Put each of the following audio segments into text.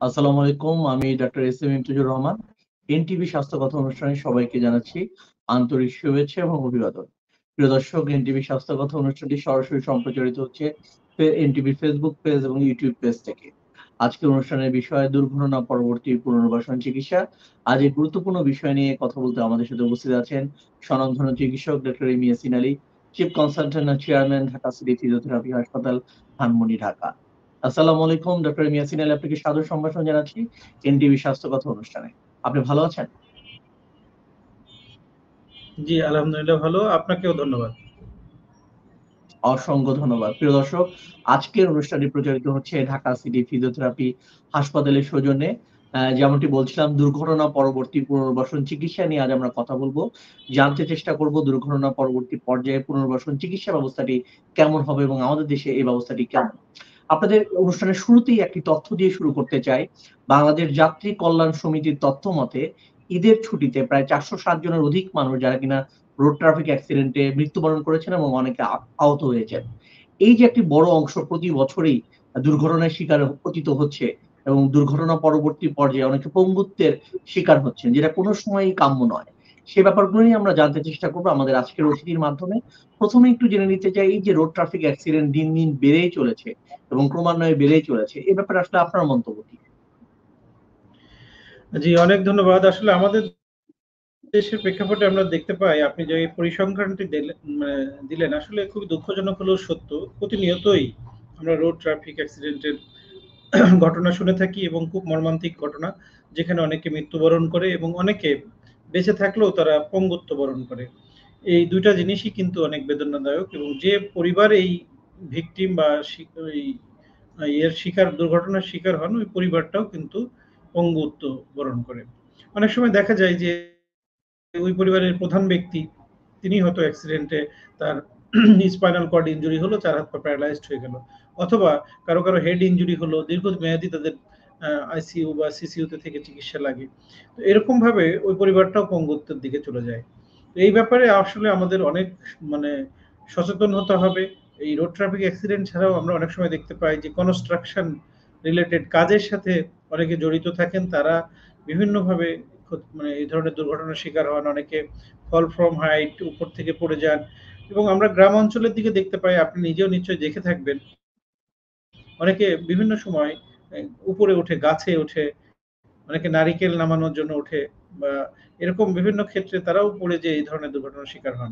আসসালামু আলাইকুম। আমি ডাক্তার S M Imtiuzur Rahman. NTV স্বাস্থ্য কথা অনুষ্ঠানে সবাইকে জানাচ্ছি আন্তরিক শুভেচ্ছা এবং অভিবাদন। প্রিয় দর্শক, এনটিভি স্বাস্থ্য কথা অনুষ্ঠানটি সরাসরি সম্প্রচারিত হচ্ছে এনটিভি ফেসবুক পেজ এবং ইউটিউব পেজ থেকে। আজকের অনুষ্ঠানের বিষয় দুর্ঘটনা পরবর্তী পুনর্বাসন চিকিৎসা। আজ এই গুরুত্বপূর্ণ বিষয় নিয়ে কথা বলতে আমাদের সাথে উপস্থিত আছেন স্বনামধন্য চিকিৎসক doctor M Yasin Ali, chief consultant and chairman, Dhaka city physiotherapy হাসপাতাল, ধানমন্ডি, ঢাকা। আসসালামু আলাইকুম ডক্টর মিয়াসিন আলী, আপনাকে সাদর সম্ভাষণ জানাচ্ছি এনটিভি স্বাস্থ্য কথা অনুষ্ঠানে। আপনি ভালো আছেন? জি, আলহামদুলিল্লাহ ভালো। আপনাকেও ধন্যবাদ। অসংখ্য ধন্যবাদ। প্রিয় দর্শক, আজকের অনুষ্ঠানটি প্রচারিত হচ্ছে ঢাকা সিটি ফিজিওথেরাপি হাসপাতালের সৌজন্যে। যেমনটি বলছিলাম, দুর্ঘটনা পরবর্তী পুনর্বাসন চিকিৎসা নিয়ে আজ আমরা কথা বলব। জানতে চেষ্টা করব দুর্ঘটনা পরবর্তী পর্যায়ে পুনর্বাসন চিকিৎসা ব্যবস্থাটি কেমন হবে এবং আমাদের দেশে এই ব্যবস্থাটি কেমন? আপনাদের অনুষ্ঠানের শুরুতেই একটি তথ্য দিয়ে শুরু করতে চাই। বাংলাদেশ যাত্রী কল্যাণ সমিতির তথ্য মতে ঈদের ছুটিতে প্রায় ৪৬০ জনের অধিক মানুষ যারা কিনা রোড ট্রাফিক অ্যাক্সিডেন্টে মৃত্যুবরণ করেছেন এবং অনেকে আহত হয়েছেন। এই যে একটি বড় অংশ প্রতি বছরই দুর্ঘটনার শিকার পতিত হচ্ছে এবং দুর্ঘটনা পরবর্তী পর্যায়ে অনেকে পঙ্গুত্বের শিকার হচ্ছেন, যেটা কোনো সময়ই কাম্য নয়। সে ব্যাপারগুলো নিয়ে আমরা জানতে চেষ্টা করব আমাদের আজকের অতিথির মাধ্যমে। প্রথমে একটু জেনে নিতে চাই, এই যে রোড ট্রাফিক অ্যাক্সিডেন্ট দিন, দিন বেড়েই চলেছে এবং ক্রমান্বয়ে বেড়েই চলেছে। এ ব্যাপারে আসলে আপনার মন্তব্য কি? জি, অনেক ধন্যবাদ। আসলে আমাদের দেশের প্রেক্ষাপটে আমরা দেখতে পাই, আপনি যে এই পরিসংখ্যানটি দিলেন, আসলে খুবই দুঃখজনক হলেও সত্য। প্রতিনিয়তই আমরা রোড ট্রাফিক অ্যাক্সিডেন্টের ঘটনা শুনে থাকি এবং খুব মর্মান্তিক ঘটনা, যেখানে অনেকে মৃত্যুবরণ করে এবং অনেকে বেঁচে থাকলেও তারা পঙ্গুত্ব বরণ করে। এই ২ টা জিনিসই কিন্তু অনেক বেদনাদায়ক এবং যে পরিবার এই ভিকটিম বা এই দুর্ঘটনার শিকার হন, ওই পরিবারটাও কিন্তু পঙ্গুত্ব বরণ করে। অনেক সময় দেখা যায় যে ওই পরিবারের প্রধান ব্যক্তি তিনি হয়তো অ্যাক্সিডেন্টে তার স্পাইনাল কর্ড ইনজুরি হলো, ৪ হাত পা প্যারালাইজড হয়ে গেল। অথবা কারো হেড ইনজুরি হলো, দীর্ঘমেয়াদী তাদের আইসিইউ বা সিসিইউতে থেকে চিকিৎসা লাগে। তো এরকমভাবে ওই পরিবারটাও পঙ্গুত্বের দিকে চলে যায়। তো এই ব্যাপারে আসলে আমাদের অনেক মানে সচেতন হতে হবে। এই রোড ট্রাফিক অ্যাক্সিডেন্ট ছাড়াও আমরা অনেক সময় দেখতে পাই যে কনস্ট্রাকশন রিলেটেড কাজের সাথে অনেকে জড়িত থাকেন। তারা বিভিন্নভাবে এই ধরনের দুর্ঘটনার শিকার হন। অনেকে ফল ফ্রম হাইট, উপর থেকে পড়ে যান এবং আমরা গ্রাম অঞ্চলের দিকে দেখতে পাই, আপনি নিজেও নিশ্চয়ই দেখে থাকবেন। অনেকে বিভিন্ন সময় উপরে উঠে, গাছে ওঠে, অনেকে নারিকেল নামানোর জন্য ওঠে বা এরকম বিভিন্ন ক্ষেত্রে তারাও পড়ে যেয়ে এই ধরনের দুর্ঘটনার শিকার হন।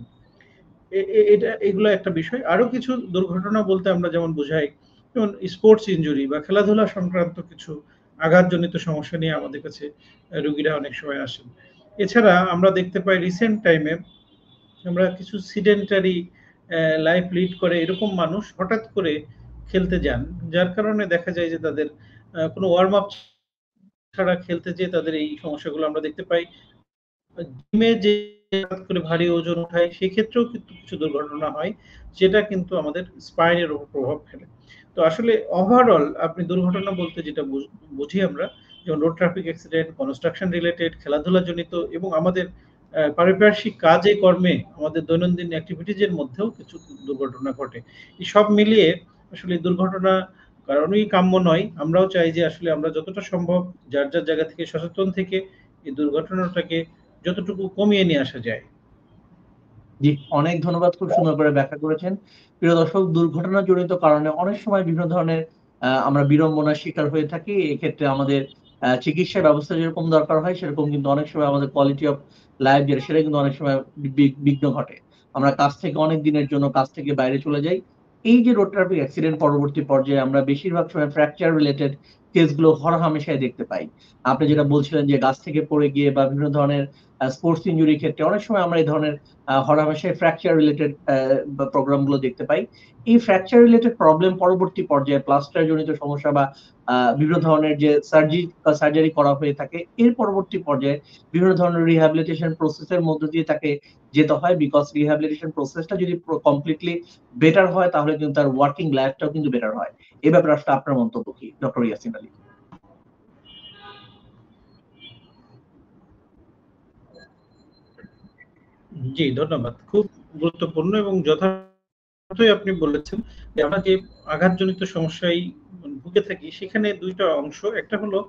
এগুলো একটা বিষয়। আরো কিছু দুর্ঘটনা বলতে আমরা যেমন বুঝাই, যেমন স্পোর্টস ইনজুরি বা খেলাধুলা সংক্রান্ত কিছু আঘাতজনিত সমস্যা নিয়ে আমাদের কাছে রোগীরা অনেক সময় আসেন। এছাড়া আমরা দেখতে পাই রিসেন্ট টাইমে আমরা কিছু সিডেন্টারি লাইফ লিড করে এরকম মানুষ হঠাৎ করে খেলতে যান। যার কারণে দেখা যায় যে তাদের কোনো ওয়ার্ম আপ ছাড়া খেলতে যেয়ে তাদের এই সমস্যাগুলো আমরা দেখতে পাই। জিমে যে হঠাৎ করে ভারী ওজন উঠায় সেক্ষেত্রেও কিন্তু কিছু দুর্ঘটনা হয়, যেটা কিন্তু আমাদের স্পাইনের উপর প্রভাব ফেলে। তো আসলে ওভারঅল আপনি দুর্ঘটনা বলতে যেটা বুঝি আমরা, যেমন road traffic accident, construction related, খেলাধুলাজনিত এবং আমাদের পারিপার্শ্বিক কাজে কর্মে আমাদের দৈনন্দিন অ্যাক্টিভিটিজ এর মধ্যেও কিছু দুর্ঘটনা ঘটে। এই সব মিলিয়ে আসলে দুর্ঘটনা কারণই কাম্য নয়। আমরাও চাই যে আসলে আমরা যতটা সম্ভব যার জায়গা থেকে সচেতন থেকে এই দুর্ঘটনাটাকে যতটুকু কমিয়ে নিয়ে আসা যায়। জি, অনেক ধন্যবাদ। খুব সুন্দর করে ব্যাখ্যা করেছেন। প্রিয় দর্শক, দুর্ঘটনাজনিত কারণে অনেক সময় বিভিন্ন ধরনের আমরা বিড়ম্বনার শিকার হয়ে থাকি। এক্ষেত্রে আমাদের চিকিৎসা ব্যবস্থা যেরকম দরকার হয়, সেরকম কিন্তু অনেক সময় আমাদের কোয়ালিটি অফ লাইফ যেটা, সেটা কিন্তু অনেক সময় বিঘ্ন ঘটে। আমরা কাজ থেকে অনেক দিনের জন্য কাজ থেকে বাইরে চলে যাই। এই যে রোড ট্রাফিক অ্যাক্সিডেন্ট পরবর্তী পর্যায়ে আমরা বেশিরভাগ সময় ফ্র্যাকচার রিলেটেড কেসগুলো হরহামেশাই দেখতে পাই। আপনি যেটা বলছিলেন যে গাছ থেকে পড়ে গিয়ে বা বিভিন্ন ধরনের স্পোর্টস ইনজুরির ক্ষেত্রে অনেক সময় আমরা এই ধরনের হরহামেশাই ফ্র্যাকচার রিলেটেড প্রোগ্রাম গুলো দেখতে পাই। এই ফ্র্যাকচার রিলেটেড প্রবলেম পরবর্তী পর্যায়ে প্লাস্টার জনিত সমস্যা বা বিভিন্ন ধরনের যে সার্জারি করা হয়ে থাকে, এর পরবর্তী পর্যায়ে বিভিন্ন ধরনের রিহ্যাবিলিটেশন প্রসেস এর মধ্য দিয়ে তাকে যেতে হয়। বিকজ রিহ্যাবিলিটেশন প্রসেসটা যদি কমপ্লিটলি বেটার হয়, তাহলে কিন্তু তার ওয়ার্কিং লাইফটাও কিন্তু বেটার হয়। এই ব্যাপারে আসলে আপনার মন্তব্য কি, ডক্টর ইয়াসিন আলী? জি, ধন্যবাদ। খুব গুরুত্বপূর্ণ এবং যথার্থই আপনি বলেছেন যে আমরা যে আঘাতজনিত সমস্যায় ঢুকে থাকি সেখানে দুইটা অংশ, একটা হলো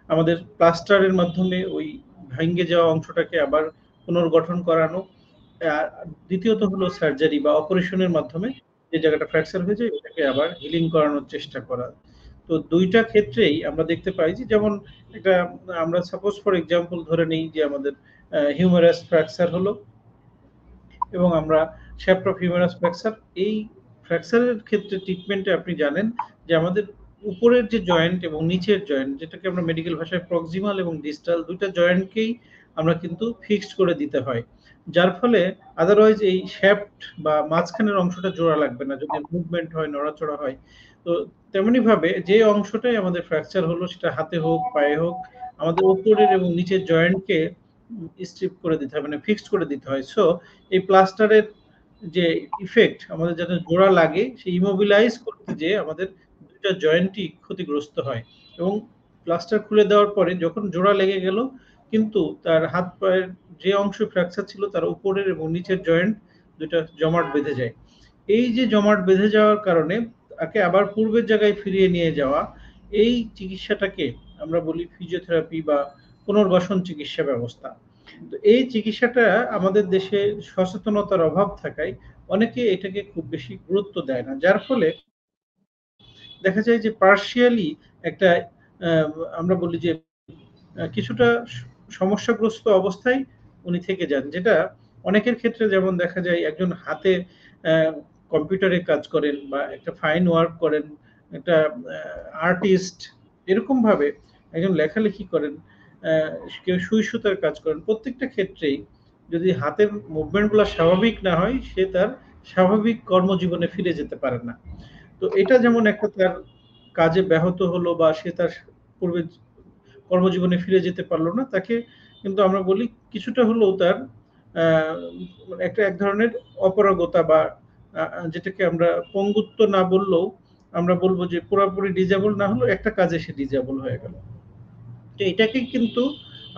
আমাদের প্লাস্টারের মাধ্যমে ওই ভেঙে যাওয়া অংশটাকে আবার পুনর্গঠন করানো, আর দ্বিতীয়ত হলো সার্জারি বা অপারেশনের মাধ্যমে যে জায়গাটা ফ্র্যাকচার হয়ে যায় ওটাকে আবার হিলিং করানোর চেষ্টা করা। তো দুইটা ক্ষেত্রেই আমরা দেখতে পাই যে যেমন একটা আমরা সাপোজ ফর এক্সাম্পল ধরে নিই যে আমাদের হিউমেরাস ফ্র্যাকচার হলো এবং আমরা শ্যাফট অফ হিউমেরাস ফ্র্যাকচার, এই ফ্র্যাকচারের ক্ষেত্রে ট্রিটমেন্টে আপনি জানেন যে আমাদের উপরের যে জয়েন্ট এবং নিচের জয়েন্ট, যেটাকে আমরা মেডিকেল ভাষায় প্রক্সিমাল এবং ডিস্টাল দুইটা জয়েন্টকেই আমরা কিন্তু ফিক্সড করে দিতে হয়, যার ফলে আদারওয়াইজ এই শ্যাফট বা মাঝখানের অংশটা জোড়া লাগবে না যদি মুভমেন্ট হয়, নড়াচড়া হয়। তো তেমনি ভাবে যে অংশটাই আমাদের ফ্র্যাকচার হলো সেটা হাতে হোক পায়ে হোক, আমাদের উপরের এবং নিচের জয়েন্টকে স্ট্রিপ করে দিতে হয়, মানে ফিক্সড করে দিতে হয়। সো এই প্লাস্টারের যে ইফেক্ট আমাদের যাতে জোড়া লাগে সেই ইমোবিলাইজ করতে যে আমাদের দুইটা জয়েন্টই ক্ষতিগ্রস্ত হয়, এবং প্লাস্টার খুলে দেওয়ার পরে যখন জোড়া লেগে গেল কিন্তু তার হাত পায়ের যে অংশ ফ্র্যাকচার ছিল তার উপরের এবং নিচের জয়েন্ট দুইটা জমাট বেঁধে যায়। এই যে জমাট বেঁধে যাওয়ার কারণে তাকে আবার পূর্বের জায়গায় ফিরিয়ে নিয়ে যাওয়া, এই চিকিৎসাটাকে আমরা বলি ফিজিওথেরাপি বা পুনর্বাসন চিকিৎসা ব্যবস্থা। তো এই চিকিৎসাটা আমাদের দেশে সচেতনতার অভাব থাকায় অনেকে এটাকে খুব বেশি গুরুত্ব দেয় না, যার ফলে দেখা যায় যে পার্শিয়ালি একটা আমরা বলি যে কিছুটা সমস্যাগ্রস্ত অবস্থায় উনি থেকে যান, যেটা অনেকের ক্ষেত্রে যেমন দেখা যায় একজন হাতে কম্পিউটারে কাজ করেন বা একটা ফাইন ওয়ার্ক করেন, একটা আর্টিস্ট, এরকম ভাবে একজন লেখালেখি করেন, কেউ সুই সুতার কাজ করেন, প্রত্যেকটা ক্ষেত্রেই যদি হাতের মুভমেন্টগুলো স্বাভাবিক না হয় সে তার স্বাভাবিক কর্মজীবনে ফিরে যেতে পারে না। তো এটা যেমন একটা তার কাজে ব্যাহত হলো বা সে তার পূর্বে কর্মজীবনে ফিরে যেতে পারলো না, তাকে কিন্তু আমরা বলি কিছুটা হলেও তার একটা এক ধরনের অপারগতা বা যেটাকে আমরা পঙ্গুত্ব না বললেও আমরা বলবো যে পুরোপুরি ডিজেবল না হলেও একটা কাজে সে ডিজেবল হয়ে গেল। তো এটাকে কিন্তু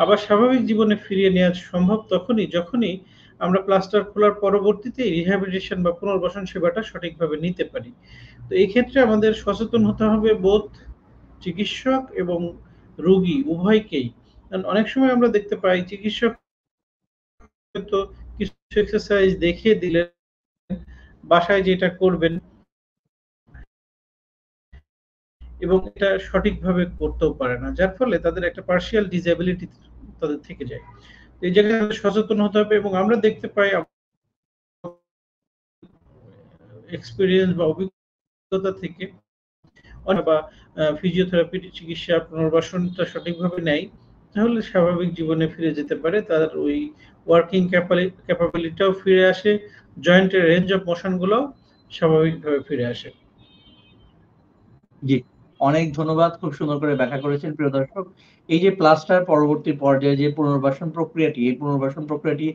আবার স্বাভাবিক জীবনে ফিরিয়ে নেওয়া সম্ভব তখনই যখনই আমরা প্লাস্টার খোলার পরবর্তীতে রিহ্যাবিলিটেশন বা পুনর্বাসন সেবাটা সঠিকভাবে নিতে পারি। তো এই ক্ষেত্রে আমাদের সচেতন হতে হবে বোধ চিকিৎসক এবং রোগী উভয়কেই। কারণ অনেক সময় আমরা দেখতে পাই চিকিৎসক হয়তো কিছু এক্সারসাইজ দেখিয়ে দিলেন, বাসায় যেটা করবেন এবং এটা সঠিকভাবে করতেও পারে না, যার ফলে তাদের একটা পার্শিয়াল ডিসএবিলিটি তাদের থেকে যায়। এই জায়গায় সচেতন হতে হবে এবং আমরা দেখতে পাই এক্সপেরিয়েন্স বা অভিজ্ঞতা থেকে বা ফিজিওথেরাপির চিকিৎসা পুনর্বাসনটা সঠিকভাবে নেয় তাহলে স্বাভাবিক জীবনে ফিরে যেতে পারে, তার ওই ওয়ার্কিং ক্যাপাবিলিটিটাও ফিরে আসে, জয়েন্টের রেঞ্জ অফ মোশন গুলো স্বাভাবিকভাবে ফিরে আসে। জি, অনেক ধন্যবাদ, খুব সুন্দর করে ব্যাখ্যা করেছেন প্রিয় দর্শক। এই যে প্লাস্টার পরবর্তী পর্যায়ে যে পুনর্বাসন প্রক্রিয়াটি, এই পুনর্বাসন প্রক্রিয়াটি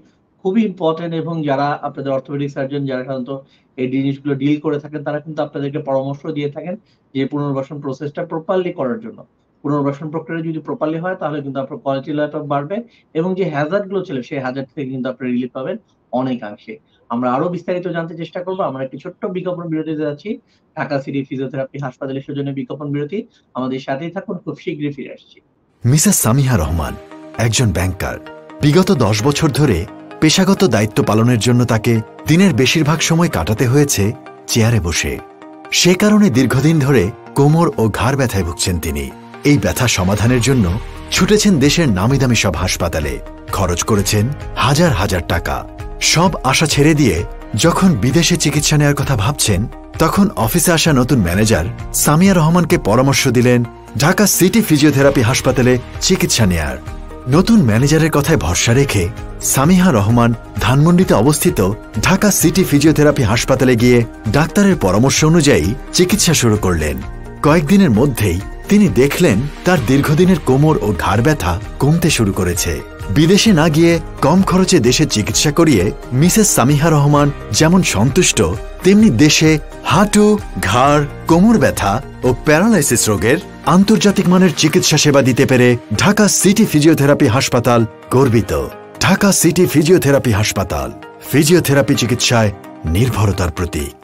খুবই ইম্পর্টেন্ট এবং যারা আপনাদের অর্থোপেডিক সার্জন যারা সাধারণত এই জিনিসগুলো ডিল করে থাকেন তারা কিন্তু আপনাদেরকে পরামর্শ দিয়ে থাকেন যে পুনর্বাসন প্রসেসটা প্রপারলি করার জন্য। পুনর্বাসন প্রক্রিয়া যদি প্রপারলি হয় তাহলে কিন্তু আপনার কোয়ালিটি লাইফ বাড়বে এবং যে হ্যাজার্ড গুলো ছিল সেই হ্যাজার্ড থেকে কিন্তু আপনি রিলিফ পাবেন অনেকাংশে। আমরা আরো বিস্তারিত জানতে চেষ্টা করব। আমরা একটি ছোট্ট বিজ্ঞাপন বিরতিতে যাচ্ছি। ঢাকা সিটি ফিজিওথেরাপি হাসপাতালের সৌজন্যে বিজ্ঞাপন বিরতি। আমাদের সাথেই থাকুন, খুব শীঘ্রই ফিরে আসছি। মিসেস সামিহা রহমান একজন ব্যাংকার। বিগত 10 বছর ধরে পেশাগত দায়িত্ব পালনের জন্য তাকে দিনের বেশিরভাগ সময় কাটাতে হয়েছে চেয়ারে বসে। সে কারণে দীর্ঘদিন ধরে কোমর ও ঘাড় ব্যথায় ভুগছেন তিনি। এই ব্যথা সমাধানের জন্য ছুটেছেন দেশের নামিদামি সব হাসপাতালে, খরচ করেছেন হাজার হাজার টাকা। সব আশা ছেড়ে দিয়ে যখন বিদেশে চিকিৎসা নেওয়ার কথা ভাবছেন তখন অফিসে আসা নতুন ম্যানেজার সামিয়া রহমানকে পরামর্শ দিলেন ঢাকা সিটি ফিজিওথেরাপি হাসপাতালে চিকিৎসা নেয়ার। নতুন ম্যানেজারের কথায় ভরসা রেখে সামিহা রহমান ধানমন্ডিতে অবস্থিত ঢাকা সিটি ফিজিওথেরাপি হাসপাতালে গিয়ে ডাক্তারের পরামর্শ অনুযায়ী চিকিৎসা শুরু করলেন। কয়েকদিনের মধ্যেই তিনি দেখলেন তার দীর্ঘদিনের কোমর ও ঘাড় ব্যথা কমতে শুরু করেছে। বিদেশে না গিয়ে কম খরচে দেশে চিকিৎসা করিয়ে মিসেস সামিহা রহমান যেমন সন্তুষ্ট, তেমনি দেশে হাঁটু, ঘাড়, কোমর ব্যথা ও প্যারালাইসিস রোগের আন্তর্জাতিক মানের চিকিৎসা সেবা দিতে পেরে ঢাকা সিটি ফিজিওথেরাপি হাসপাতাল গর্বিত। ঢাকা সিটি ফিজিওথেরাপি হাসপাতাল, ফিজিওথেরাপি চিকিৎসায় নির্ভরতার প্রতীক।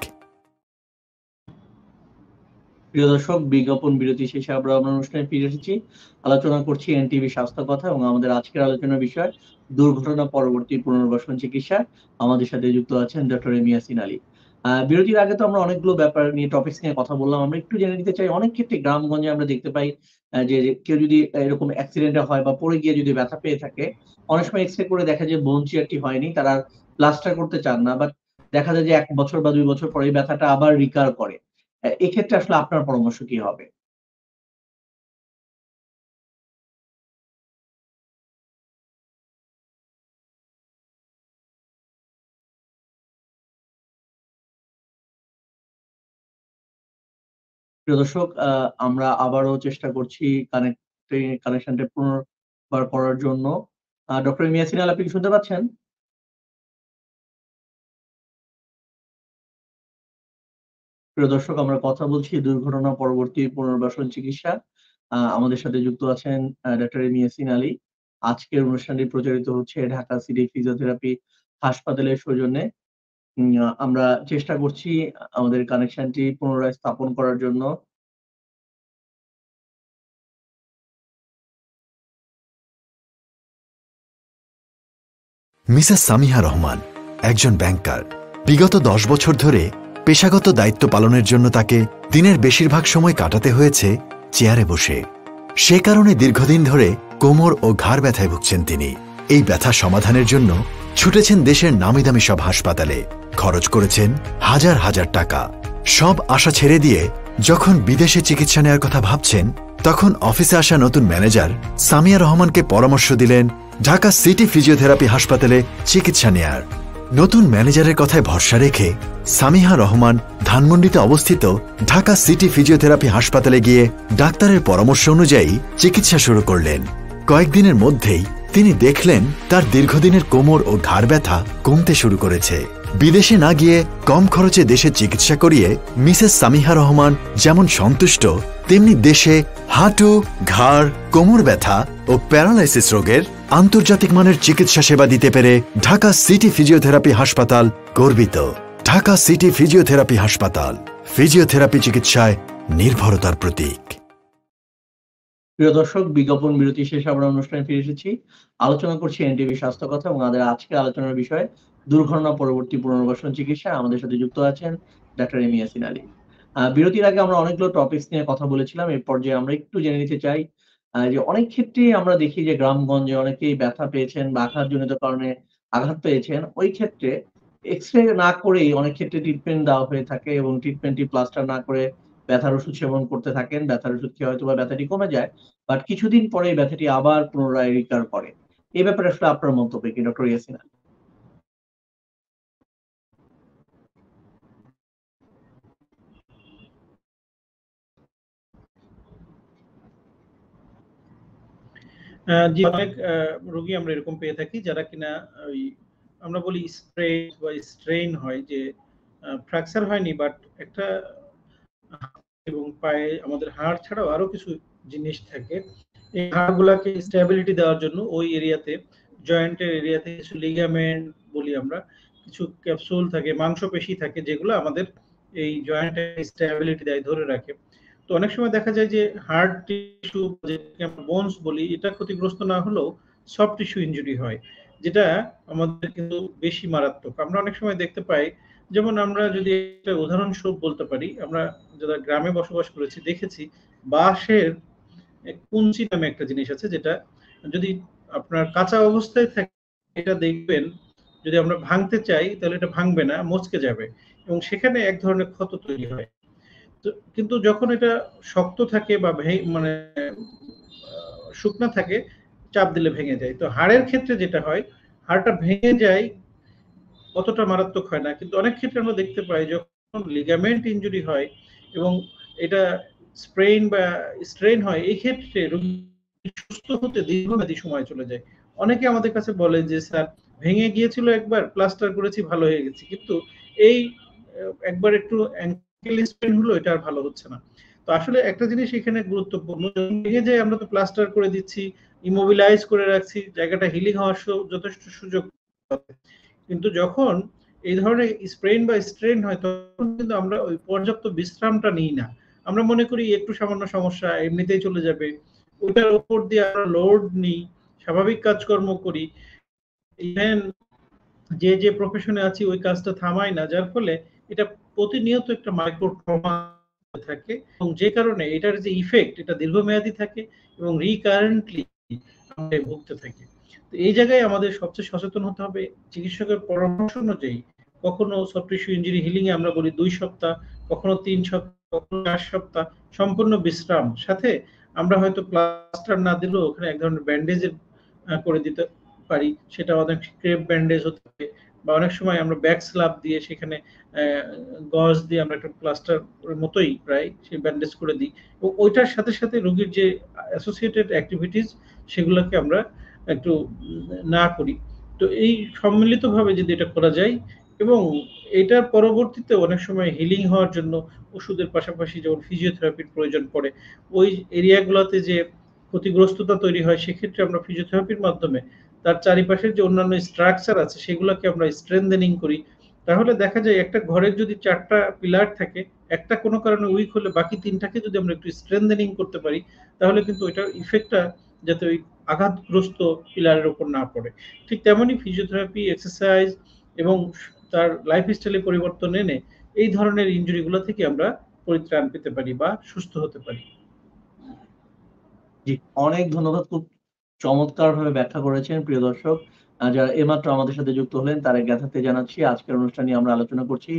প্রিয় দর্শক, বিজ্ঞাপন বিরতি শেষে আমরা অনুষ্ঠানে ফিরে এসেছি। আলোচনা করছি এনটিভি স্বাস্থ্য কথা এবং আমাদের আজকের আলোচনার বিষয় দুর্ঘটনা পরবর্তী পুনর্বাসন চিকিৎসা। আমাদের সাথে যুক্ত আছেন ডক্টর এম ইয়াসিন আলী। বিরতির আগে তো আমরা অনেকগুলো ব্যাপার নিয়ে টপিকস নিয়ে কথা বললাম। আমরা একটু জেনে নিতে চাই, অনেক ক্ষেত্রে গ্রামগঞ্জে আমরা দেখতে পাই যে কেউ যদি এরকম অ্যাক্সিডেন্টে হয় বা পড়ে গিয়ে যদি ব্যথা পেয়ে থাকে, অনেক সময় এক্স-রে করে দেখা যায় বোন চিয়ারটি হয়নি। তারা প্লাস্টার করতে চান না। বাট দেখা যায় যে ১ বছর বা ২ বছর পরে এই ব্যথাটা আবার রিকার করে। এক্ষেত্রে আসলে আপনার পরামর্শ কি হবে? প্রিয় দর্শক, আমরা আবারও চেষ্টা করছি কানেকশনটা পুনর্বার করার জন্য। ডক্টর মিয়াসিন আলী, আপনি কি শুনতে পাচ্ছেন? প্রিয় দর্শক, আমরা কথা বলছি দুর্ঘটনা পরবর্তী পুনর্বাসন চিকিৎসা। আমাদের সাথে যুক্ত আছেন ডক্টর এম ইয়াসিন আলী। আজকের অনুষ্ঠানটি প্রচারিত হচ্ছে ঢাকা সিটি ফিজিওথেরাপি হাসপাতালের সৌজন্যে। আমরা চেষ্টা করছি আমাদের কানেকশনটি পুনরায় স্থাপন করার জন্য। মিসেস সামিহা রহমান একজন ব্যাংকার। বিগত ১০ বছর ধরে পেশাগত দায়িত্ব পালনের জন্য তাকে দিনের বেশিরভাগ সময় কাটাতে হয়েছে চেয়ারে বসে। সে কারণে দীর্ঘদিন ধরে কোমর ও ঘাড় ব্যথায় ভুগছেন তিনি। এই ব্যথা সমাধানের জন্য ছুটেছেন দেশের নামিদামি সব হাসপাতালে, খরচ করেছেন হাজার হাজার টাকা। সব আশা ছেড়ে দিয়ে যখন বিদেশে চিকিৎসা নেওয়ার কথা ভাবছেন, তখন অফিসে আসা নতুন ম্যানেজার সামিয়া রহমানকে পরামর্শ দিলেন ঢাকা সিটি ফিজিওথেরাপি হাসপাতালে চিকিৎসা নেয়ার। নতুন ম্যানেজারের কথায় ভরসা রেখে সামিহা রহমান ধানমন্ডিতে অবস্থিত ঢাকা সিটি ফিজিওথেরাপি হাসপাতালে গিয়ে ডাক্তারের পরামর্শ অনুযায়ী চিকিৎসা শুরু করলেন। কয়েকদিনের মধ্যেই তিনি দেখলেন তার দীর্ঘদিনের কোমর ও ঘাড় ব্যথা কমতে শুরু করেছে। বিদেশে না গিয়ে কম খরচে দেশে চিকিৎসা করিয়ে মিসেস সামিহা রহমান যেমন সন্তুষ্ট, তেমনি দেশে হাঁটু, ঘাড়, কোমর ব্যথা ও প্যারালাইসিস রোগের আন্তর্জাতিক মানের চিকিৎসা সেবা দিতে পেরে ঢাকা সিটি ফিজিওথেরাপি হাসপাতাল গর্বিত। ঢাকা সিটি ফিজিওথেরাপি হাসপাতাল, ফিজিওথেরাপি চিকিৎসায় নির্ভরতার প্রতীক। প্রিয় দর্শক, বিজ্ঞাপন বিরতি শেষে আমরা অনুষ্ঠানে ফিরে এসেছি। আলোচনা করছি এনটিভি স্বাস্থ্য কথা এবং আমাদের আজকের আলোচনার বিষয় দুর্ঘটনা পরবর্তী পুনর্বাসন চিকিৎসা। আমাদের সাথে যুক্ত আছেন ডাক্তার এম ইয়াসিন আলী। বিরতির আগে আমরা অনেকগুলো টপিকস নিয়ে কথা বলেছিলাম। এই পর্যায়ে আমরা একটু জেনে নিতে চাই যে অনেক ক্ষেত্রেই আমরা দেখি যে গ্রামগঞ্জে অনেকেই ব্যথা পেয়েছেন বা আঘাতজনিত কারণে আঘাত পেয়েছেন। ওই ক্ষেত্রে এক্স-রে না করেই অনেক ক্ষেত্রে ট্রিটমেন্ট দেওয়া হয়ে থাকে এবং ট্রিটমেন্টটি প্লাস্টার না করে ব্যথার ওষুধ সেবন করতে থাকেন। ব্যথার ওষুধ খেয়ে হয়তোবা ব্যথাটি কমে যায়। বাট কিছুদিন পরে এই ব্যথাটি আবার পুনরায় রিকার করে। এই ব্যাপারে আসলে আপনার মন্তব্য কি ডক্টর ইয়াসিন আলী? জি, অনেক রোগী আমরা এরকম পেয়ে থাকি যারা কিনা ওই আমরা বলি স্প্রেন বা স্ট্রেন হয়, যে ফ্র্যাকচার হয়নি বাট একটা এবং পায়ে আমাদের হাড় ছাড়াও আরো কিছু জিনিস থাকে। এই হাড়গুলাকে স্টেবিলিটি দেওয়ার জন্য ওই এরিয়াতে, জয়েন্টের এরিয়াতে কিছু লিগামেন্ট বলি আমরা, কিছু ক্যাপসুল থাকে, মাংসপেশি থাকে, যেগুলো আমাদের এই জয়েন্টের স্টেবিলিটি দেয়, ধরে রাখে। তো অনেক সময় দেখা যায় যে হার্ট টিস্যু, যেটাকে আমরা বোনস বলি, এটা ক্ষতিগ্রস্ত না হলেও সফট টিস্যু ইনজুরি হয়, যেটা আমাদের কিন্তু বেশি মারাত্মক। আমরা অনেক সময় দেখতে পাই, যেমন আমরা যদি একটা উদাহরণস্বরূপ বলতে পারি, আমরা যারা গ্রামে বসবাস করেছি দেখেছি বাঁশের কুঞ্চি নামে একটা জিনিস আছে, যেটা যদি আপনার কাঁচা অবস্থায় থাকে এটা দেখবেন যদি আমরা ভাঙতে চাই তাহলে এটা ভাঙবে না, মচকে যাবে এবং সেখানে এক ধরনের ক্ষত তৈরি হয়। তো কিন্তু যখন এটা শক্ত থাকে বা মানে শুকনা থাকে, চাপ দিলে ভেঙে যায়। তো হাড়ের ক্ষেত্রে যেটা হয়, হাড়টা ভেঙে যায়, অতটা মারাত্মক হয় না। কিন্তু অনেক ক্ষেত্রে আমরা দেখতে পাই যখন লিগামেন্ট ইনজুরি হয় এবং এটা স্প্রেন বা স্ট্রেন হয়, এই ক্ষেত্রে রোগী সুস্থ হতে দীর্ঘমেয়াদী সময় চলে যায়। অনেকে আমাদের কাছে বলে যে স্যার ভেঙে গিয়েছিল একবার, প্লাস্টার করেছি, ভালো হয়ে গেছে, কিন্তু এই একবার একটু অ্যাঙ্কেল স্প্রেন হলো, এটা আর ভালো হচ্ছে না। তো আসলে একটা জিনিস এখানে গুরুত্বপূর্ণ, ভেঙে যায় আমরা তো প্লাস্টার করে দিচ্ছি, ইমোবিলাইজ করে রাখছি, জায়গাটা হিলিং হওয়ার যথেষ্ট সুযোগ। কিন্তু যখন এই ধরনের স্প্রেন বা স্ট্রেন হয়, তখন কিন্তু আমরা ওই পর্যাপ্ত বিশ্রামটা নিই না। আমরা মনে করি একটু সামান্য সমস্যা এমনিতেই চলে যাবে, ওটার উপর দিয়ে আমরা লোড নিই, স্বাভাবিক কাজকর্ম করি, ইভেন যে প্রফেশনে আছি ওই কাজটা থামাই না, যার ফলে এটা প্রতিনিয়ত একটা মাইক্রো ট্রমা থাকে, এবং যে কারণে এটার যে ইফেক্ট এটা দীর্ঘমেয়াদী থাকে এবং রিকারেন্টলি আমরা ভুগতে থাকি। তো এই জায়গায় আমাদের সবচেয়ে সচেতন হতে হবে, চিকিৎসকের পরামর্শ অনুযায়ী কখনো সফট টিস্যু ইনজুরি হিলিং এ আমরা বলি 2 সপ্তাহ, কখনো 3 সপ্তাহ, কখনো 4 সপ্তাহ সম্পূর্ণ বিশ্রাম, সাথে আমরা হয়তো প্লাস্টার না দিলেও ওখানে এক ধরনের ব্যান্ডেজ করে দিতে পারি, সেটা অনেক ক্রেপ ব্যান্ডেজ হতে পারে, বা অনেক সময় আমরা ব্যাক স্ল্যাব দিয়ে সেখানে গজ দিয়ে আমরা একটা প্লাস্টার মতোই প্রায় সেই ব্যান্ডেজ করে দিই, এবং ওইটার সাথে সাথে রোগীর যে অ্যাসোসিয়েটেড অ্যাক্টিভিটিস সেগুলোকে আমরা একটু না করি। তো এই সম্মিলিতভাবে যদি এটা করা যায়, এবং এটার পরবর্তীতে অনেক সময় হিলিং হওয়ার জন্য ওষুধের পাশাপাশি যেমন ফিজিওথেরাপির প্রয়োজন পড়ে, ওই এরিয়াগুলোতে যে ক্ষতিগ্রস্ততা তৈরি হয়, সেক্ষেত্রে আমরা ফিজিওথেরাপির মাধ্যমে তার চারিপাশের যে অন্যান্য স্ট্রাকচার আছে সেগুলোকে আমরা স্ট্রেংথেনিং করি। তাহলে দেখা যায় একটা ঘরের যদি 4টা পিলার থাকে, একটা কোনো কারণে উইক হলে বাকি 3টাকে যদি আমরা একটু স্ট্রেংথেনিং করতে পারি, তাহলে কিন্তু ওইটার ইফেক্টটা যাতে ওই আঘাতগ্রস্ত পিলারের উপর না পড়ে। ঠিক তেমনই ফিজিওথেরাপি, এক্সারসাইজ এবং তার লাইফস্টাইলে পরিবর্তন এনে এই ধরনের ইনজুরি গুলো থেকে আমরা পরিত্রাণ পেতে পারি বা সুস্থ হতে পারি। জি, অনেক ধন্যবাদ। খুব চমৎকারভাবে ব্যাখ্যা করেছেন প্রিয় দর্শক। যারা এইমাত্র আমাদের সাথে যুক্ত হলেন তাদের জ্ঞাতার্থে জানাচ্ছি আজকের অনুষ্ঠানে আমরা আলোচনা করছি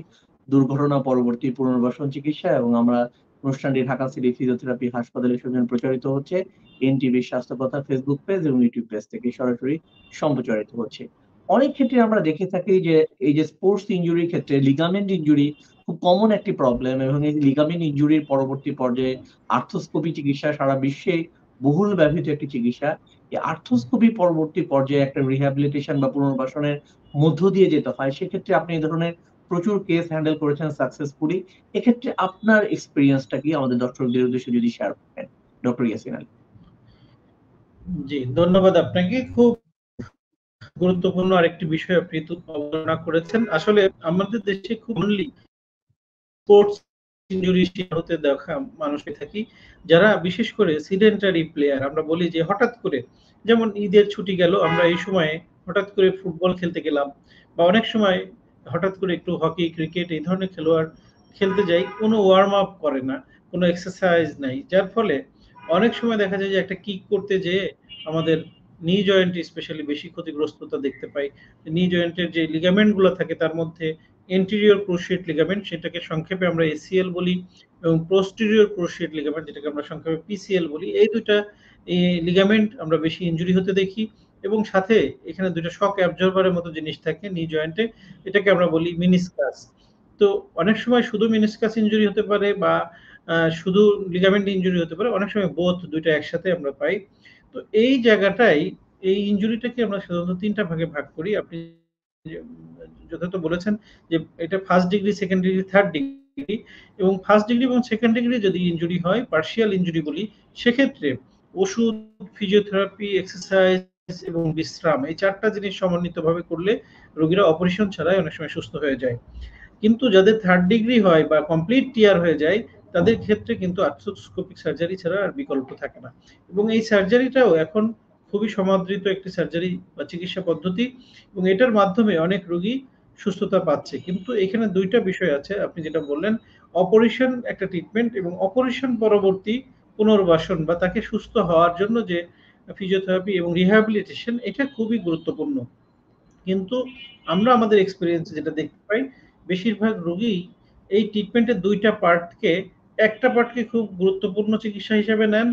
দুর্ঘটনা পরবর্তী পুনর্বাসন চিকিৎসা, এবং আমরা অনুষ্ঠানটি ঢাকা সিটি ফিজিওথেরাপি হাসপাতালের সৌজন্যে প্রচারিত হচ্ছে এনটিভির স্বাস্থ্য কথা ফেসবুক পেজ এবং ইউটিউব পেজ থেকে সরাসরি সম্প্রচারিত হচ্ছে। অনেক ক্ষেত্রে আমরা দেখে থাকি যে এই যে স্পোর্টস ইনজুরির ক্ষেত্রে লিগামেন্ট ইনজুরি খুব কমন একটি প্রবলেম, এবং এই লিগামেন্ট ইনজুরির পরবর্তী পর্যায়ে আর্থ্রোস্কোপি চিকিৎসা সারা বিশ্বে বহুল ব্যবহৃত একটি চিকিৎসা। এই আর্থ্রোস্কোপি পরবর্তী পর্যায়ে একটা রিহ্যাবিলিটেশন বা পুনর্বাসনের মধ্য দিয়ে যেতে হয়। সেক্ষেত্রে আপনি এই ধরনের প্রচুর কেস হ্যান্ডেল করেছেন সাকসেসফুলি। এক্ষেত্রে আপনার এক্সপেরিয়েন্সটা কি আমাদের দর্শকদের উদ্দেশ্যে যদি শেয়ার করেন, ডক্টর ইয়াসিন আলী? জি, ধন্যবাদ আপনাকে। খুব গুরুত্বপূর্ণ আরেকটি বিষয় আপনি অবতারণা করেছেন। আসলে আমাদের দেশে খুব অনলি স্পোর্টস ইনজুরি শিকার হতে দেখা মানুষ থাকি, যারা বিশেষ করে সিডেন্টারি প্লেয়ার। আমরা বলি যে হঠাৎ করে, যেমন ঈদের ছুটি গেল, আমরা এই সময়ে হঠাৎ করে ফুটবল খেলতে গেলাম, বা অনেক সময় হঠাৎ করে একটু হকি, ক্রিকেট এই ধরনের খেলোয়াড় খেলতে যাই, কোনো ওয়ার্ম আপ করে না, কোনো এক্সারসাইজ নাই, যার ফলে অনেক সময় দেখা যায় যে একটা কিক করতে যেয়ে আমাদের নি জয়েন্ট স্পেশালি বেশি ক্ষতিগ্রস্ততা দেখতে পাই। নি জয়েন্টের যে লিগামেন্ট গুলো থাকে তার মধ্যে এন্টেরিয়র ক্রুশিয়েট লিগামেন্ট, সেটাকে সংক্ষেপে আমরা এসিএল বলি, এবং পোস্টেরিয়র ক্রুশিয়েট লিগামেন্ট, যেটাকে আমরা সংক্ষেপে পিসিএল বলি, এই দুইটা লিগামেন্ট আমরা বেশি ইনজুরি হতে দেখি, এবং সাথে এখানে দুইটা শক অ্যাবজর্বারের মতো জিনিস থাকে নি জয়েন্টে, এটাকে আমরা বলি মিনিসকাস। তো অনেক সময় শুধু মিনিসকাস ইনজুরি হতে পারে, বা শুধু লিগামেন্ট ইনজুরি হতে পারে, অনেক সময় বোথ দুইটা একসাথে আমরা পাই। তো এই জায়গাটাই, এই ইনজুরিটাকে আমরা সাধারণত 3টা ভাগে ভাগ করি। আপনি যথার্থ বলেছেন যে এটা first degree, second degree, third degree, এবং ফার্স্ট ডিগ্রি এবং সেকেন্ড ডিগ্রি যদি ইনজুরি হয়, পার্শিয়াল ইনজুরি বলি, সেক্ষেত্রে ওষুধ, ফিজিওথেরাপি, এক্সারসাইজ এবং বিশ্রাম, এই 4টা জিনিস সমন্বিতভাবে করলে রোগীরা অপারেশন ছাড়াই অনেক সময় সুস্থ হয়ে যায়। কিন্তু যাদের থার্ড ডিগ্রি হয় বা কমপ্লিট টিয়ার হয়ে যায়, তাদের ক্ষেত্রে কিন্তু আর্থ্রোস্কোপিক সার্জারি ছাড়া আর বিকল্প থাকে না, এবং এই সার্জারিটাও এখন খুবই সমাদৃত একটি সার্জারি বা চিকিৎসা পদ্ধতি, এবং এটার মাধ্যমে অনেক রোগী সুস্থতা পাচ্ছে। কিন্তু এখানে 2টা বিষয় আছে, আপনি যেটা বললেন, অপারেশন একটা ট্রিটমেন্ট, এবং অপারেশন পরবর্তী পুনর্বাসন বা তাকে সুস্থ হওয়ার জন্য যে ফিজিওথেরাপি এবং রিহ্যাবিলিটেশন, এটা খুবই গুরুত্বপূর্ণ। কিন্তু আমরা আমাদের এক্সপেরিয়েন্সে যেটা দেখতে পাই, বেশিরভাগ রোগী এই ট্রিটমেন্টের 2টা পার্টকে, একটা পার্টকে খুব গুরুত্বপূর্ণ চিকিৎসা হিসেবে নেন,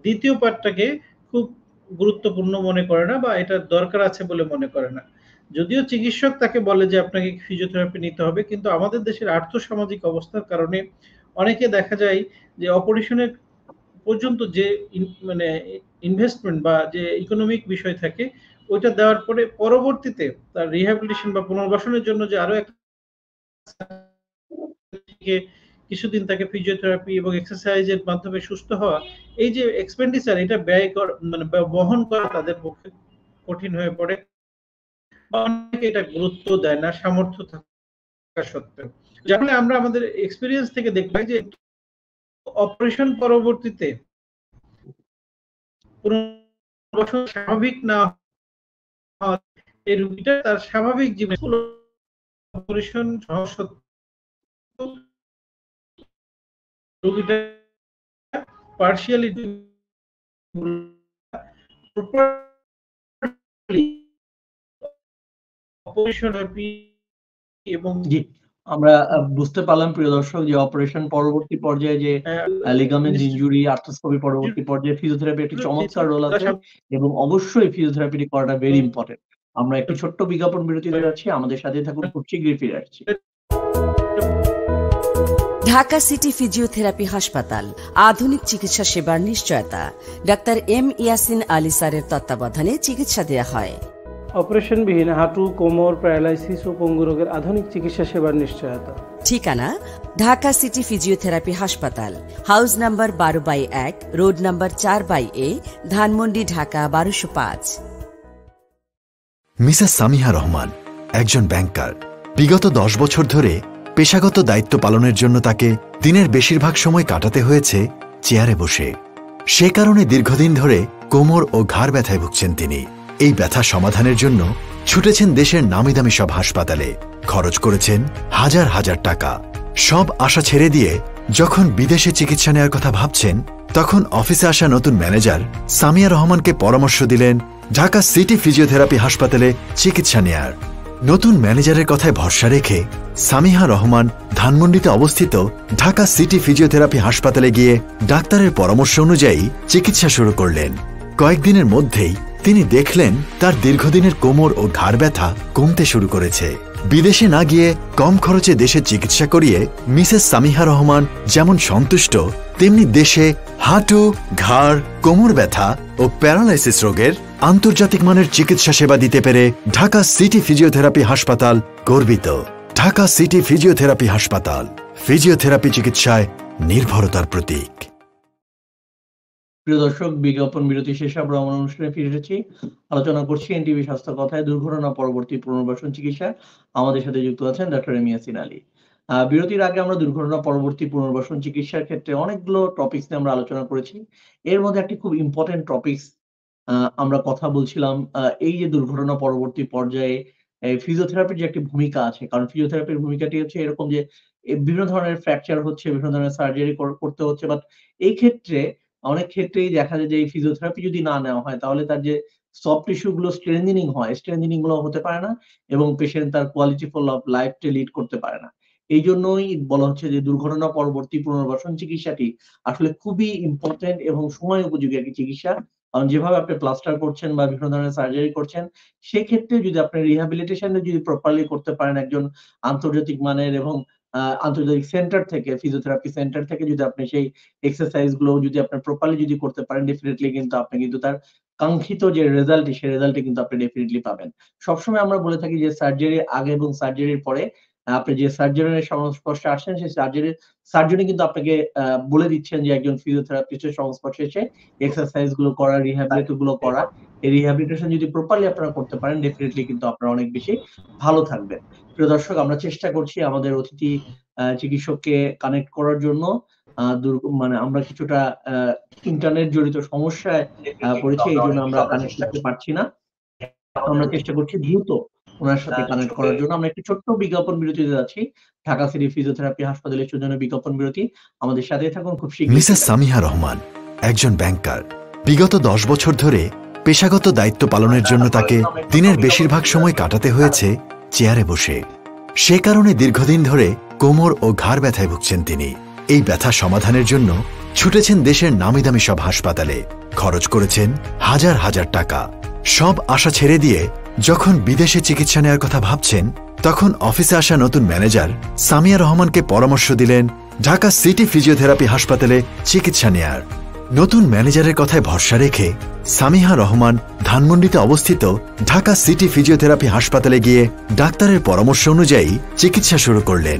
দ্বিতীয় পার্টটাকে খুব গুরুত্বপূর্ণ মনে করে না, বা এটার দরকার আছে বলে মনে করে না। যদিও চিকিৎসক তাকে বলে যে আপনাকে ফিজিওথেরাপি নিতে হবে, কিন্তু আমাদের দেশের আর্থসামাজিক অবস্থার কারণে অনেকে দেখা যায় যে অপারেশনের পর্যন্ত যে মানে ইনভেস্টমেন্ট বা যে ইকোনমিক বিষয় থাকে, ওইটা দেওয়ার পরে পরবর্তীতে তার রিহ্যাবিলিটেশন বা পুনর্বাসনের জন্য যে আরো একটা কিছুদিন তাকে ফিজিওথেরাপি এবং এক্সারসাইজ এর মাধ্যমে সুস্থ হওয়া, এই যে এক্সপেন্ডিচার, এটা ব্যয় মানে বহন করা তাদের পক্ষে কঠিন হয়ে পড়ে, বা অনেকে এটা গুরুত্ব দেয় না সামর্থ্য থাকা সত্ত্বেও। যার ফলে আমরা আমাদের এক্সপেরিয়েন্স থেকে দেখব যে অপারেশন পরবর্তীতে পুনর্বাসন স্বাভাবিক না হওয়া, এই রোগীটা তার স্বাভাবিক জীবনে অপারেশন সহ রোগীটা পার্শিয়ালি অপারেশন এবং জি, আমরা বুঝতে পারলাম প্রিয় দর্শক যে অপারেশন পরবর্তী পর্যায়ে যে লিগামেন্ট ইনজুরি, আর্থ্রোস্কোপি পরবর্তী পর্যায়ে ফিজিওথেরাপি একটি চমৎকার রোল আছে এবং অবশ্যই ফিজিওথেরাপিটি করাটা ভেরি ইম্পর্টেন্ট। আমরা একটি ছোট্ট বিজ্ঞাপন বিরতিতে যাচ্ছি, আমাদের সাথে থাকুন, খুব শীঘ্রই ফিরে আসছি। ঢাকা সিটি ফিজিওথেরাপি হাসপাতাল, আধুনিক চিকিৎসা সেবার নিশ্চয়তা। ডাক্তার এম ইয়াসিন আলী স্যারের তত্ত্বাবধানে চিকিৎসা দেওয়া হয়। অপারেশনবিহীন হাঁটু, কোমর, প্যারালাইসিস ও পঙ্গু রোগের আধুনিক চিকিৎসা সেবার নিশ্চয়তা। ঠিকানা ঢাকা সিটি ফিজিওথেরাপি হাসপাতাল, house number 12/1, road number 4/A, Dhanmondi, Dhaka 1205। Mrs Samiha Rahman একজন ব্যাংকার। বিগত 10 বছর ধরে পেশাগত দায়িত্ব পালনের জন্য তাকে দিনের বেশিরভাগ সময় কাটাতে হয়েছে চেয়ারে বসে। সে কারণে দীর্ঘদিন ধরে কোমর ও ঘাড় ব্যথায় ভুগছেন তিনি। এই ব্যথা সমাধানের জন্য ছুটেছেন দেশের নামিদামি সব হাসপাতালে, খরচ করেছেন হাজার হাজার টাকা। সব আশা ছেড়ে দিয়ে যখন বিদেশে চিকিৎসা নেওয়ার কথা ভাবছেন, তখন অফিসে আসা নতুন ম্যানেজার সামিয়া রহমানকে পরামর্শ দিলেন ঢাকা সিটি ফিজিওথেরাপি হাসপাতালে চিকিৎসা নেয়ার। নতুন ম্যানেজারের কথায় ভরসা রেখে সামিহা রহমান ধানমন্ডিতে অবস্থিত ঢাকা সিটি ফিজিওথেরাপি হাসপাতালে গিয়ে ডাক্তারের পরামর্শ অনুযায়ী চিকিৎসা শুরু করলেন। কয়েকদিনের মধ্যেই তিনি দেখলেন তার দীর্ঘদিনের কোমর ও ঘাড় ব্যথা কমতে শুরু করেছে। বিদেশে না গিয়ে কম খরচে দেশে চিকিৎসা করিয়ে মিসেস সামিহা রহমান যেমন সন্তুষ্ট, তেমনি দেশে হাঁটু, ঘাড়, কোমর ব্যথা ও প্যারালাইসিস রোগের আন্তর্জাতিক মানের চিকিৎসা সেবা দিতে পেরে ঢাকা সিটি ফিজিওথেরাপি হাসপাতাল গর্বিত। ঢাকা সিটি ফিজিওথেরাপি হাসপাতাল, ফিজিওথেরাপি চিকিৎসায় নির্ভরতার প্রতীক। প্রিয় দর্শক, বিজ্ঞাপন বিরতি শেষে আমরা আমার অনুষ্ঠানে ফিরে এসেছি। আলোচনা করছি এনটিভি স্বাস্থ্য কথায় দুর্ঘটনা পরবর্তী পুনর্বাসন চিকিৎসা। আমাদের সাথে যুক্ত আছেন ডক্টর এম ইয়াসিন আলী। বিরতির আগে আমরা দুর্ঘটনা পরবর্তী পুনর্বাসন চিকিৎসার ক্ষেত্রে অনেকগুলো টপিকস নিয়ে আমরা আলোচনা করেছি। এর মধ্যে একটি খুব ইম্পর্টেন্ট টপিকস আমরা কথা বলছিলাম, এই যে দুর্ঘটনা পরবর্তী পর্যায়ে ফিজিওথেরাপির যে একটি ভূমিকা আছে। কারণ ফিজিওথেরাপির ভূমিকাটি হচ্ছে এরকম যে বিভিন্ন ধরনের ফ্র্যাকচার হচ্ছে, বিভিন্ন ধরনের সার্জারি করতে হচ্ছে, বাট এই ক্ষেত্রে অনেক ক্ষেত্রেই দেখা যায় যে এই ফিজিওথেরাপি যদি না নেওয়া হয়, তাহলে তার যে সফট টিস্যু গুলো স্ট্রেংথেনিং হয়, স্ট্রেংথেনিং গুলো হতে পারে না এবং পেশেন্ট তার কোয়ালিটিফুল অফ লাইফটা লিড করতে পারে না। এই জন্যই বলা হচ্ছে যে দুর্ঘটনা পরবর্তী পুনর্বাসন চিকিৎসাটি আসলে খুবই ইম্পর্টেন্ট এবং সময় উপযোগী একটি চিকিৎসা। কারণ যেভাবে আপনি প্লাস্টার করছেন বা বিভিন্ন ধরনের সার্জারি করছেন, সেক্ষেত্রে যদি আপনি রিহ্যাবিলিটেশনটা যদি প্রপারলি করতে পারেন একজন আন্তর্জাতিক মানের এবং আন্তর্জাতিক সেন্টার থেকে, ফিজিওথেরাপি সেন্টার থেকে যদি আপনি সেই এক্সারসাইজ গুলো যদি আপনি প্রপারলি যদি করতে পারেন, ডেফিনেটলি কিন্তু আপনি কিন্তু তার কাঙ্ক্ষিত যে রেজাল্ট, সেই রেজাল্টে কিন্তু আপনি ডেফিনেটলি পাবেন। সবসময় আমরা বলে থাকি যে সার্জারির আগে এবং সার্জারির পরে আপনি যে সার্জনের সংস্পর্শে আসছেন, সেই সার্জনে কিন্তু আপনাকে বলে দিচ্ছেন যে একজন ফিজিওথেরাপিস্টের সংস্পর্শে এসে এক্সারসাইজ গুলো করা, রিহ্যাবিলিটেশন গুলো করা। এই রিহ্যাবিলিটেশন যদি প্রপারলি আপনারা করতে পারেন, ডেফিনেটলি কিন্তু আপনারা অনেক বেশি ভালো থাকবেন। প্রিয় দর্শক, আমরা চেষ্টা করছি আমাদের অতিথি চিকিৎসককে কানেক্ট করার জন্য। মানে আমরা কিছুটা ইন্টারনেট জড়িত সমস্যায় পড়েছি, এই জন্য আমরা কানেক্ট করতে পারছি না। আমরা চেষ্টা করছি দ্রুত ওনার সাথে কানেক্ট করার জন্য। আমরা একটি ছোট্ট বিজ্ঞাপন বিরতিতে যাচ্ছি। ঢাকা সিটি ফিজিওথেরাপি হাসপাতালের সৌজন্যে বিজ্ঞাপন বিরতি। আমাদের সাথে থাকুন, খুব শীঘ্রই। মিসেস সামিহা রহমান একজন ব্যাংকার। বিগত 10 বছর ধরে পেশাগত দায়িত্ব পালনের জন্য তাকে দিনের বেশিরভাগ সময় কাটাতে হয়েছে চেয়ারে বসে। সে কারণে দীর্ঘদিন ধরে কোমর ও ঘাড় ব্যথায় ভুগছেন তিনি। এই ব্যথা সমাধানের জন্য ছুটেছেন দেশের নামিদামি সব হাসপাতালে, খরচ করেছেন হাজার হাজার টাকা। সব আশা ছেড়ে দিয়ে যখন বিদেশে চিকিৎসা নেওয়ার কথা ভাবছেন, তখন অফিসে আসা নতুন ম্যানেজার সামিয়া রহমানকে পরামর্শ দিলেন ঢাকা সিটি ফিজিওথেরাপি হাসপাতালে চিকিৎসা নেয়ার। নতুন ম্যানেজারের কথায় ভরসা রেখে সামিহা রহমান ধানমন্ডিতে অবস্থিত ঢাকা সিটি ফিজিওথেরাপি হাসপাতালে গিয়ে ডাক্তারের পরামর্শ অনুযায়ী চিকিৎসা শুরু করলেন।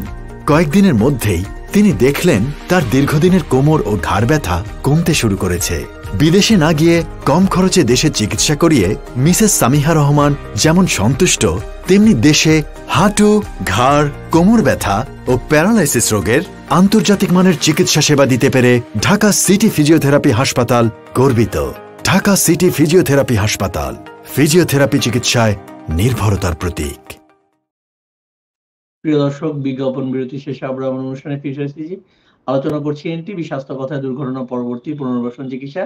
কয়েকদিনের মধ্যেই তিনি দেখলেন তার দীর্ঘদিনের কোমর ও ঘাড় ব্যথা কমতে শুরু করেছে। বিদেশে না গিয়ে কম খরচে দেশে চিকিৎসা করিয়ে মিসেস সামিহা রহমান যেমন সন্তুষ্ট, তেমনি দেশে হাঁটু, ঘাড়, কোমর ব্যথা ও প্যারালাইসিস রোগের আন্তর্জাতিক মানের চিকিৎসা সেবা দিতে পেরে ঢাকা সিটি ফিজিওথেরাপি হাসপাতাল গর্বিত। ঢাকা সিটি ফিজিওথেরাপি হাসপাতাল, ফিজিওথেরাপি চিকিৎসায় নির্ভরতার প্রতীক। প্রিয় দর্শক, বিজ্ঞাপন বিরতি শেষে আমরা আমার অনুষ্ঠানে ফিরে এসেছি। আলোচনা করছি এনটিভি স্বাস্থ্য কথায় দুর্ঘটনা পরবর্তী পুনর্বাসন চিকিৎসা।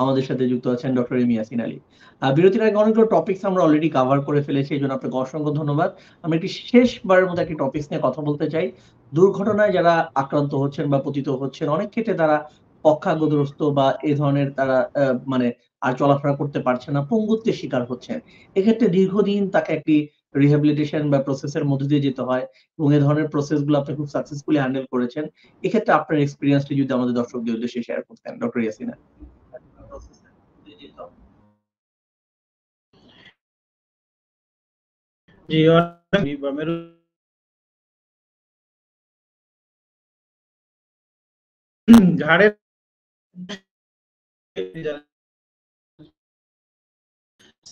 আমাদের সাথে যুক্ত আছেন ডক্টর এম ইয়াসিন আলী। বিরতির আগে অনেকগুলো টপিকস আমরা অলরেডি কভার করে ফেলেছি, এই জন্য আপনাকে অসংখ্য ধন্যবাদ। আমরা একটি শেষবারের মতো একটি টপিকস নিয়ে কথা বলতে চাই। দুর্ঘটনায় যারা আক্রান্ত হচ্ছেন বা পতিত হচ্ছেন, অনেক ক্ষেত্রে তারা পক্ষাঘাতগ্রস্ত বা এই ধরনের তারা মানে আর চলাফেরা করতে পারছে না, পঙ্গুত্বের শিকার হচ্ছেন। এক্ষেত্রে দীর্ঘদিন তাকে একটি রিহ্যাবিলিটেশন বা প্রসেসের মধ্যে দিয়ে যেতে হয় এবং এই ধরনের প্রসেস গুলো আপনি খুব সাকসেসফুলি হ্যান্ডেল করেছেন। এক্ষেত্রে আপনার এক্সপেরিয়েন্সটি যদি আমাদের দর্শকদের উদ্দেশ্যে শেয়ার করতেন ডক্টর ইয়াসিন। জি, ঘাড়ের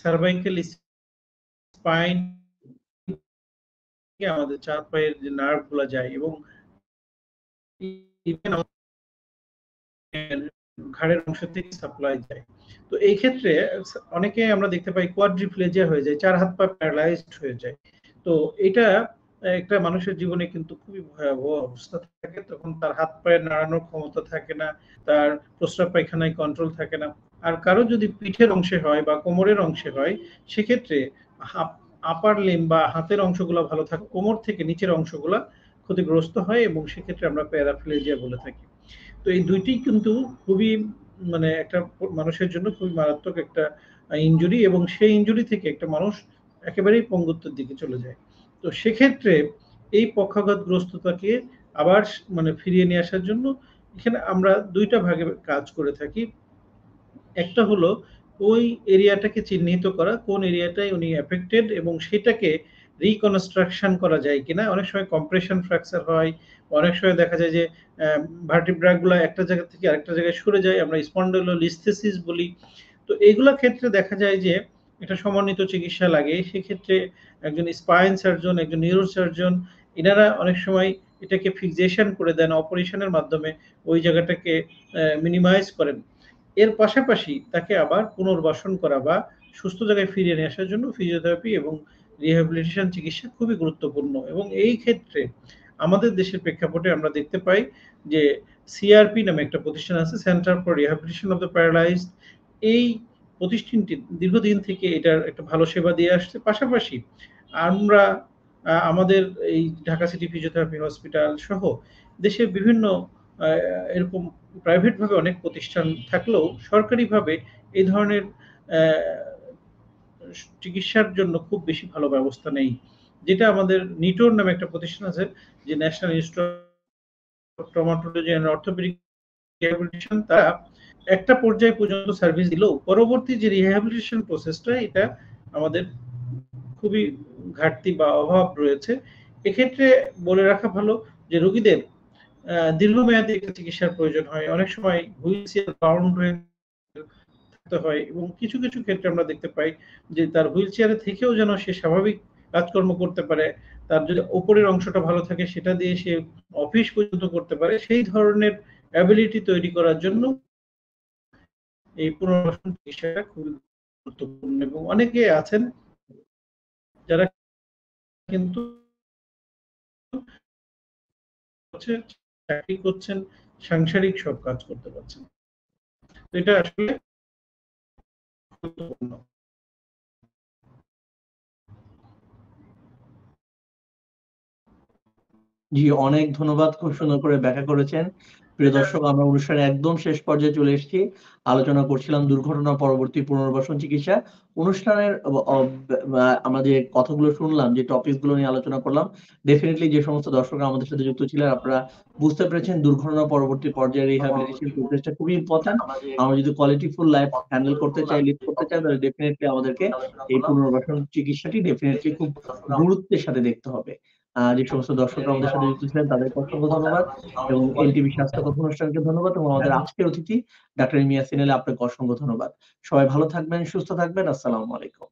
সার্ভাইকাল স্পাইন আমাদের চার পায়ের যে নার্ভ গুলা যায় এবং ঘাড়ের অংশ থেকে সাপ্লাই যায়। তো এই ক্ষেত্রে অনেকে আমরা দেখতে পাই কোয়াড্রিপ্লেজিয়া হয়ে যায়, চার হাত পা প্যারালাইজড হয়ে যায়। তো এটা একটা মানুষের জীবনে কিন্তু খুবই ভয়াবহ অবস্থা থাকে। তখন তার হাত পায়ের নাড়ানোর ক্ষমতা থাকে না, তার প্রস্রাব পায়খানায় কন্ট্রোল থাকে না। আর কারো যদি পিঠের অংশে হয় বা কোমরের অংশে হয়, সেক্ষেত্রে আপার লিম বা হাতের অংশগুলো ভালো থাকে, কোমর থেকে নিচের অংশগুলো ক্ষতিগ্রস্ত হয় এবং সেক্ষেত্রে আমরা প্যারাপ্লেজিয়া বলে থাকি। তো এই দুইটি কিন্তু খুবই মানে একটা মানুষের জন্য খুবই মারাত্মক একটা ইনজুরি এবং সেই ইনজুরি থেকে একটা মানুষ একেবারেই পঙ্গুত্বের দিকে চলে যায়। তো সেক্ষেত্রে এই পক্ষাঘাতগ্রস্ততাকে আবার মানে ফিরিয়ে নিয়ে আসার জন্য এখানে আমরা দুইটা ভাগে কাজ করে থাকি। একটা হলো ওই এরিয়াটাকে চিহ্নিত করা, কোন এরিয়াটায় উনি এফেক্টেড এবং সেটাকে রিকনস্ট্রাকশন করা যায় কিনা। অনেক সময় কম্প্রেশন ফ্র্যাকচার হয়, অনেক সময় দেখা যায় যে ভার্টিব্রাগুলো একটা জায়গা থেকে আরেকটা জায়গায় সরে যায়, আমরা স্পন্ডাইলোলিস্থেসিস বলি। তো এইগুলা ক্ষেত্রে দেখা যায় যে এটা সমন্বিত চিকিৎসা লাগে। সেক্ষেত্রে একজন স্পাইন সার্জন, একজন নিউরো সার্জন, এনারা অনেক সময় এটাকে ফিক্সেশন করে দেন অপারেশনের মাধ্যমে, ওই জায়গাটাকে মিনিমাইজ করেন। এর পাশাপাশি তাকে আবার পুনর্বাসন করা বা সুস্থ জায়গায় ফিরিয়ে নিয়ে আসার জন্য ফিজিওথেরাপি এবং রিহ্যাবিলিটেশন চিকিৎসা খুবই গুরুত্বপূর্ণ। এবং এই ক্ষেত্রে আমাদের দেশের প্রেক্ষাপটে আমরা দেখতে পাই যে সিআরপি নামে একটা প্রতিষ্ঠান আছে, centre for rehabilitation of the paralysed. এই প্রতিষ্ঠানটি দীর্ঘদিন থেকে এটার একটা ভালো সেবা দিয়ে আসছে। পাশাপাশি আমরা আমাদের এই ঢাকা সিটি ফিজিওথেরাপি হসপিটাল সহ দেশের বিভিন্ন এরকম প্রাইভেট ভাবে অনেক প্রতিষ্ঠান থাকলেও সরকারিভাবে এই ধরনের চিকিৎসার জন্য খুব বেশি ভালো ব্যবস্থা নেই। যেটা আমাদের নিটোর নামে একটা প্রতিষ্ঠান আছে, যে national institute of traumatology and orthopaedic rehabilitation, তারা একটা পর্যায় পর্যন্ত সার্ভিস দিলেও পরবর্তী যে রিহ্যাবিলিটেশন প্রসেসটা, এটা আমাদের খুবই ঘাটতি বা অভাব রয়েছে। এক্ষেত্রে বলে রাখা ভালো যে রোগীদের দীর্ঘমেয়াদী একটা চিকিৎসার প্রয়োজন হয়। অনেক সময় হুইল চেয়ার বাউন্ড হয়ে থাকতে হয় এবং কিছু কিছু ক্ষেত্রে আমরা দেখতে পাই যে তার হুইল চেয়ারে থেকেও যেন সে স্বাভাবিক কাজকর্ম করতে পারে, তার যদি উপরের অংশটা ভালো থাকে সেটা দিয়ে সে অফিস পর্যন্ত করতে পারে, সেই ধরনের অ্যাবিলিটি তৈরি করার জন্য এই পুনর্বাসন চিকিৎসাটা খুবই গুরুত্বপূর্ণ। এবং অনেকে আছেন যারা কিন্তু চাকরি করছেন, সাংসারিক সব কাজ করতে পারছেন। এটা আসলে গুরুত্বপূর্ণ। জি, অনেক ধন্যবাদ, খুব সুন্দর করে ব্যাখ্যা করেছেন। প্রিয় দর্শক, আমরা অনুষ্ঠানের একদম শেষ পর্যায়ে চলে এসেছি। আলোচনা করছিলাম দুর্ঘটনা পরবর্তী পুনর্বাসন চিকিৎসা। অনুষ্ঠানের আমরা যে কথাগুলো শুনলাম, যে টপিকস গুলো নিয়ে আলোচনা করলাম, ডেফিনেটলি যে সমস্ত দর্শকরা আমাদের সাথে যুক্ত ছিলেন, আপনারা বুঝতে পেরেছেন দুর্ঘটনা পরবর্তী পর্যায়ে রিহ্যাবিলিটেশন প্রসেসটা খুবই ইম্পর্টেন্ট। আমরা যদি কোয়ালিটিফুল লাইফ হ্যান্ডেল করতে চাই, লিড করতে চাই, তাহলে ডেফিনেটলি আমাদেরকে এই পুনর্বাসন চিকিৎসাটি ডেফিনেটলি খুব গুরুত্বের সাথে দেখতে হবে। যে সমস্ত দর্শকরা আমাদের সাথে যুক্ত ছিলেন তাদেরকে অসংখ্য ধন্যবাদ এবং এনটিভি স্বাস্থ্য কথা অনুষ্ঠানকে ধন্যবাদ এবং আমাদের আজকের অতিথি ডাক্তার এম ইয়াসিন আলী, আপনাকে অসংখ্য ধন্যবাদ। সবাই ভালো থাকবেন, সুস্থ থাকবেন। আসসালামু আলাইকুম।